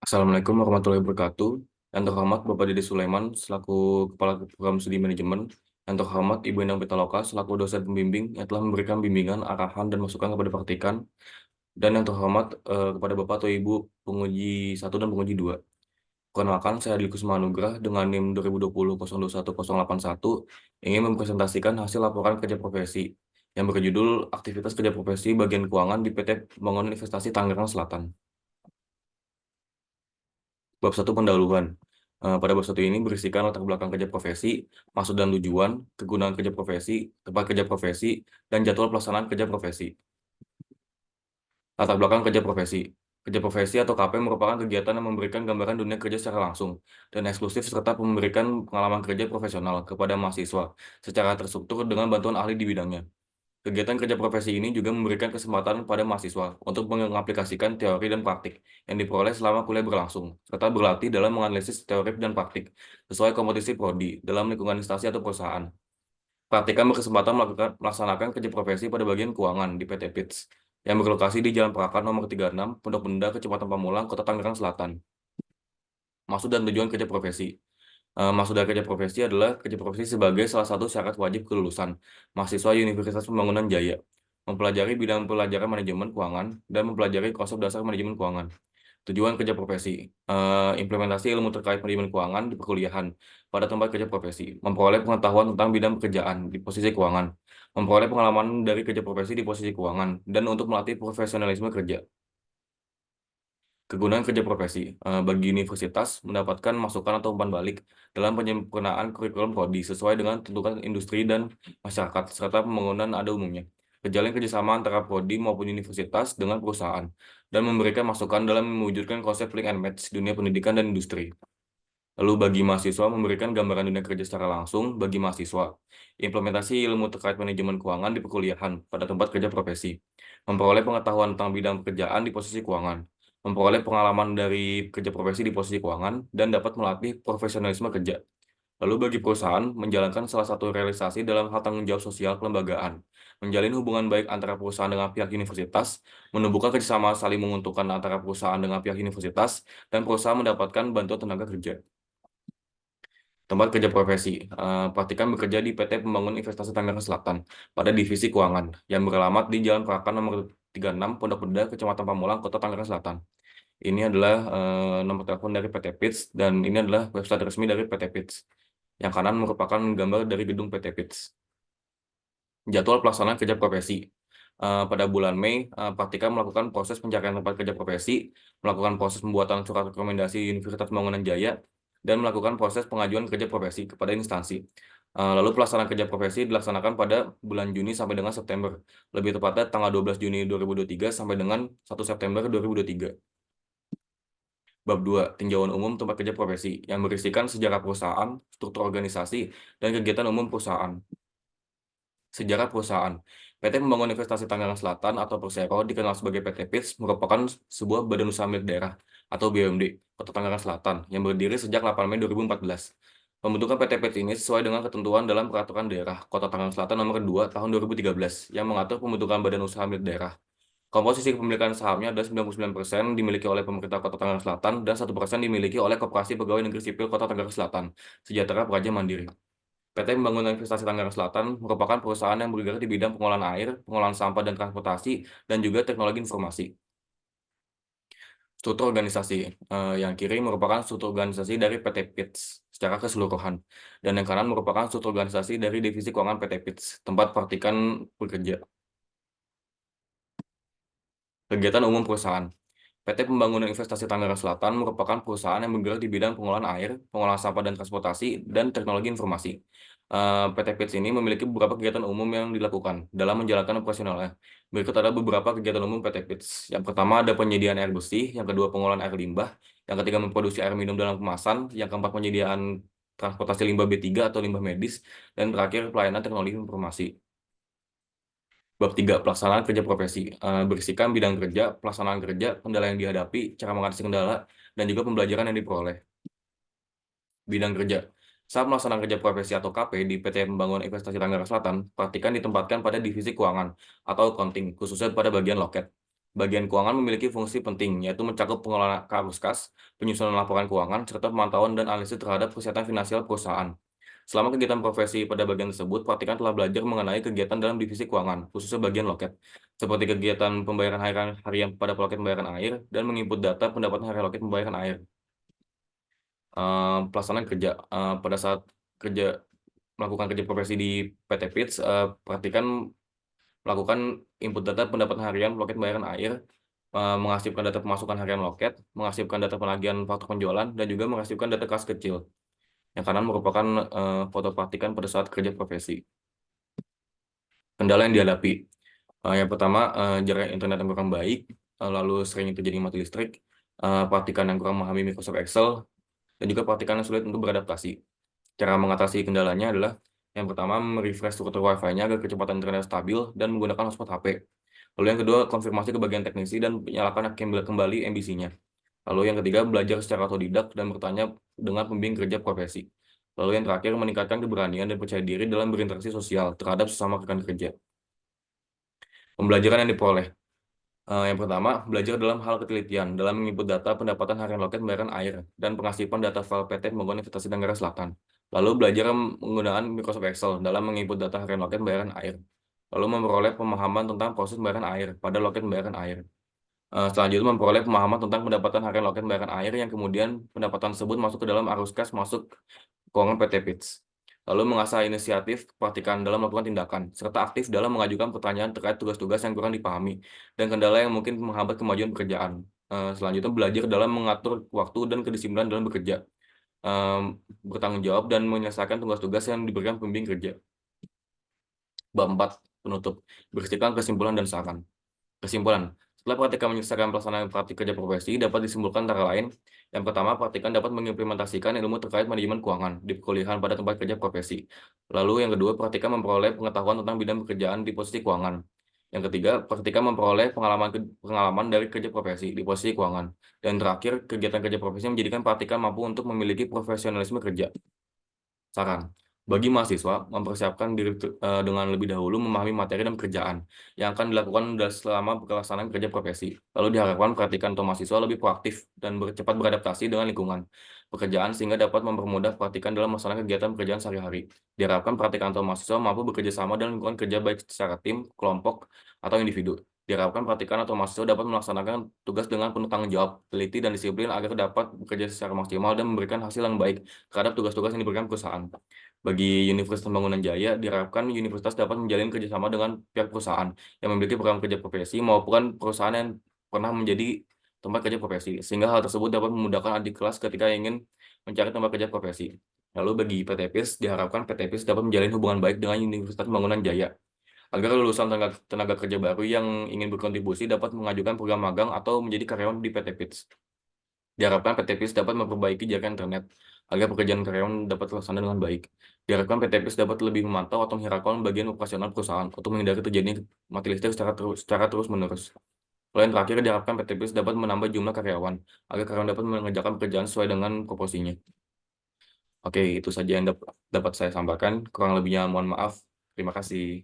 Assalamualaikum warahmatullahi wabarakatuh. Yang terhormat Bapak Dede Sulaiman selaku Kepala Program Studi Manajemen. Yang terhormat Ibu Endang Pitaloka selaku dosen pembimbing yang telah memberikan bimbingan, arahan, dan masukan kepada praktikan. Dan yang terhormat kepada Bapak atau Ibu penguji 1 dan penguji 2. Perkenalkan, saya Adli Kusuma dengan NIM 2020-021-081 ingin mempresentasikan hasil laporan kerja profesi yang berjudul Aktivitas Kerja Profesi Bagian Keuangan di PT Pembangunan Investasi Tangerang Selatan. Bab 1 pendahuluan. Pada bab 1 ini berisikan latar belakang kerja profesi, maksud dan tujuan, kegunaan kerja profesi, tempat kerja profesi, dan jadwal pelaksanaan kerja profesi. Latar belakang kerja profesi. Kerja profesi atau KP merupakan kegiatan yang memberikan gambaran dunia kerja secara langsung dan eksklusif serta memberikan pengalaman kerja profesional kepada mahasiswa secara terstruktur dengan bantuan ahli di bidangnya. Kegiatan kerja profesi ini juga memberikan kesempatan pada mahasiswa untuk mengaplikasikan teori dan praktik yang diperoleh selama kuliah berlangsung, serta berlatih dalam menganalisis teori dan praktik sesuai kompetisi prodi dalam lingkungan instansi atau perusahaan. Praktikan berkesempatan melaksanakan kerja profesi pada bagian keuangan di PT PITS yang berlokasi di Jalan Prakan nomor 36, Pondok Benda, Kecamatan Pamulang, Kota Tangerang Selatan. Maksud dan tujuan kerja profesi. Maksud dari kerja profesi adalah kerja profesi sebagai salah satu syarat wajib kelulusan mahasiswa Universitas Pembangunan Jaya, mempelajari bidang pelajaran manajemen keuangan, dan mempelajari konsep dasar manajemen keuangan. Tujuan kerja profesi, implementasi ilmu terkait manajemen keuangan di perkuliahan pada tempat kerja profesi, memperoleh pengetahuan tentang bidang pekerjaan di posisi keuangan, memperoleh pengalaman dari kerja profesi di posisi keuangan, dan untuk melatih profesionalisme kerja. Kegunaan kerja profesi bagi universitas mendapatkan masukan atau umpan balik dalam penyempurnaan kurikulum prodi sesuai dengan tuntutan industri dan masyarakat serta pembangunan ada umumnya. Terjalin kerjasama antara prodi maupun universitas dengan perusahaan dan memberikan masukan dalam mewujudkan konsep link and match dunia pendidikan dan industri. Lalu bagi mahasiswa memberikan gambaran dunia kerja secara langsung bagi mahasiswa. Implementasi ilmu terkait manajemen keuangan di perkuliahan pada tempat kerja profesi. Memperoleh pengetahuan tentang bidang pekerjaan di posisi keuangan. Memperoleh pengalaman dari kerja profesi di posisi keuangan dan dapat melatih profesionalisme kerja. Lalu bagi perusahaan menjalankan salah satu realisasi dalam hal tanggung jawab sosial kelembagaan. Menjalin hubungan baik antara perusahaan dengan pihak universitas, menumbuhkan kerjasama saling menguntungkan antara perusahaan dengan pihak universitas, dan perusahaan mendapatkan bantuan tenaga kerja. Tempat kerja profesi. Praktikan bekerja di PT Pembangunan Investasi Tangerang Selatan pada divisi keuangan yang beralamat di Jalan Prakan nomor 36, Pondok Benda, Kecamatan Pamulang, Kota Tangerang Selatan. Ini adalah nomor telepon dari PT PITS dan ini adalah website resmi dari PT PITS. Yang kanan merupakan gambar dari gedung PT PITS. Jadwal pelaksanaan kerja profesi. Pada bulan Mei, praktikan melakukan proses pencarian tempat kerja profesi, melakukan proses pembuatan surat rekomendasi Universitas Pembangunan Jaya, dan melakukan proses pengajuan kerja profesi kepada instansi. Lalu pelaksanaan kerja profesi dilaksanakan pada bulan Juni sampai dengan September, lebih tepatnya tanggal 12 Juni 2023 sampai dengan 1 September 2023. Bab 2, tinjauan umum tempat kerja profesi, yang berisikan sejarah perusahaan, struktur organisasi, dan kegiatan umum perusahaan. Sejarah perusahaan. PT Pembangunan Investasi Tangerang Selatan atau Persero dikenal sebagai PT PITS merupakan sebuah badan usaha milik daerah atau BUMD Kota Tangerang Selatan yang berdiri sejak 8 Mei 2014. Pembentukan PT PITS ini sesuai dengan ketentuan dalam Peraturan Daerah Kota Tangerang Selatan Nomor 2 Tahun 2013 yang mengatur pembentukan badan usaha milik daerah. Komposisi kepemilikan sahamnya adalah 99% dimiliki oleh pemerintah Kota Tangerang Selatan dan 1% dimiliki oleh Koperasi Pegawai Negeri Sipil Kota Tangerang Selatan, Sejahtera Praja Mandiri. PT Pembangunan Investasi Tangerang Selatan merupakan perusahaan yang bergerak di bidang pengolahan air, pengolahan sampah dan transportasi, dan juga teknologi informasi. Struktur organisasi. Yang kiri merupakan struktur organisasi dari PT PITS secara keseluruhan. Dan yang kanan merupakan struktur organisasi dari divisi keuangan PT PITS, tempat praktikan bekerja. Kegiatan umum perusahaan. PT Pembangunan Investasi Tangerang Selatan merupakan perusahaan yang bergerak di bidang pengolahan air, pengolahan sampah dan transportasi, dan teknologi informasi. PT PITS ini memiliki beberapa kegiatan umum yang dilakukan dalam menjalankan operasionalnya. Berikut ada beberapa kegiatan umum PT PITS. Yang pertama ada penyediaan air bersih, yang kedua pengolahan air limbah, yang ketiga memproduksi air minum dalam kemasan, yang keempat penyediaan transportasi limbah B3 atau limbah medis, dan terakhir pelayanan teknologi informasi. Bab 3, pelaksanaan kerja profesi. Berisikan bidang kerja, pelaksanaan kerja, kendala yang dihadapi, cara mengatasi kendala, dan juga pembelajaran yang diperoleh. Bidang kerja. Saat melaksanakan kerja profesi atau KP di PT Pembangunan Investasi Tangerang Selatan, praktikan ditempatkan pada divisi keuangan atau accounting, khususnya pada bagian loket. Bagian keuangan memiliki fungsi penting, yaitu mencakup pengelolaan arus kas, penyusunan laporan keuangan, serta pemantauan dan analisis terhadap kesehatan finansial perusahaan. Selama kegiatan profesi pada bagian tersebut, praktikan telah belajar mengenai kegiatan dalam divisi keuangan, khususnya bagian loket, seperti kegiatan pembayaran harian pada loket pembayaran air, dan menginput data pendapatan harian loket pembayaran air. Pelaksanaan kerja, pada saat melakukan kerja profesi di PT PITS, praktikan melakukan input data pendapatan harian loket pembayaran air, mengarsipkan data pemasukan harian loket, mengarsipkan data penagihan faktur penjualan, dan juga mengarsipkan data kas kecil. Yang kanan merupakan foto praktikan pada saat kerja profesi. Kendala yang dihadapi. Yang pertama, jaringan internet yang kurang baik, lalu sering terjadi mati listrik, praktikan yang kurang memahami Microsoft Excel, dan juga praktikan yang sulit untuk beradaptasi. Cara mengatasi kendalanya adalah yang pertama, merefresh struktur Wi-Fi-nya agar kecepatan internet stabil dan menggunakan hotspot HP. Lalu yang kedua, konfirmasi ke bagian teknisi dan nyalakan kembali MBC-nya. Lalu yang ketiga, belajar secara otodidak dan bertanya dengan pembimbing kerja profesi. Lalu yang terakhir, meningkatkan keberanian dan percaya diri dalam berinteraksi sosial terhadap sesama rekan kerja. Pembelajaran yang diperoleh. Yang pertama, belajar dalam hal ketelitian dalam menginput data pendapatan harian loket pembayaran air dan pengasipan data file PT Pembangunan Investasi Tenggara Selatan. Lalu belajar menggunakan Microsoft Excel dalam menginput data harian loket pembayaran air. Lalu memperoleh pemahaman tentang proses pembayaran air pada loket pembayaran air. Selanjutnya memperoleh pemahaman tentang pendapatan harian loket pembayaran air yang kemudian pendapatan tersebut masuk ke dalam arus kas masuk keuangan PT PITS. Lalu mengasah inisiatif praktikan dalam melakukan tindakan, serta aktif dalam mengajukan pertanyaan terkait tugas-tugas yang kurang dipahami dan kendala yang mungkin menghambat kemajuan pekerjaan. Selanjutnya belajar dalam mengatur waktu dan kedisiplinan dalam bekerja, bertanggung jawab dan menyelesaikan tugas-tugas yang diberikan pembimbing kerja. Bab 4 penutup, bersihkan kesimpulan dan saran. Kesimpulan, setelah praktikan menyelesaikan pelaksanaan praktik kerja profesi dapat disimpulkan antara lain. Yang pertama, praktikan dapat mengimplementasikan ilmu terkait manajemen keuangan di perkuliahan pada tempat kerja profesi. Lalu yang kedua, praktikan memperoleh pengetahuan tentang bidang pekerjaan di posisi keuangan. Yang ketiga, praktikan memperoleh pengalaman dari kerja profesi di posisi keuangan. Dan terakhir, kegiatan kerja profesi menjadikan praktikan mampu untuk memiliki profesionalisme kerja. Saran, bagi mahasiswa, mempersiapkan diri dengan lebih dahulu memahami materi dan pekerjaan yang akan dilakukan selama pelaksanaan kerja profesi. Lalu diharapkan praktikan atau mahasiswa lebih proaktif dan cepat beradaptasi dengan lingkungan pekerjaan sehingga dapat mempermudah praktikan dalam melaksanakan kegiatan pekerjaan sehari-hari. Diharapkan praktikan atau mahasiswa mampu bekerja sama dalam lingkungan kerja baik secara tim, kelompok, atau individu. Diharapkan praktikan atau mahasiswa dapat melaksanakan tugas dengan penuh tanggung jawab, teliti, dan disiplin agar dapat bekerja secara maksimal dan memberikan hasil yang baik terhadap tugas-tugas yang diberikan perusahaan. Bagi Universitas Pembangunan Jaya, diharapkan universitas dapat menjalin kerjasama dengan pihak perusahaan yang memiliki program kerja profesi maupun perusahaan yang pernah menjadi tempat kerja profesi, sehingga hal tersebut dapat memudahkan adik kelas ketika ingin mencari tempat kerja profesi. Lalu bagi PT PIS, diharapkan PT PIS dapat menjalin hubungan baik dengan Universitas Pembangunan Jaya, agar lulusan tenaga kerja baru yang ingin berkontribusi dapat mengajukan program magang atau menjadi karyawan di PT PIS. Diharapkan PT PIS dapat memperbaiki jaringan internet agar pekerjaan karyawan dapat terlaksana dengan baik. Diharapkan PT PIS dapat lebih memantau atau menghiraukan bagian operasional perusahaan untuk menghindari terjadinya mati listrik secara terus-menerus. Lalu yang terakhir, diharapkan PT PIS dapat menambah jumlah karyawan agar karyawan dapat mengerjakan pekerjaan sesuai dengan proporsinya. Oke, itu saja yang dapat saya sampaikan. Kurang lebihnya mohon maaf. Terima kasih.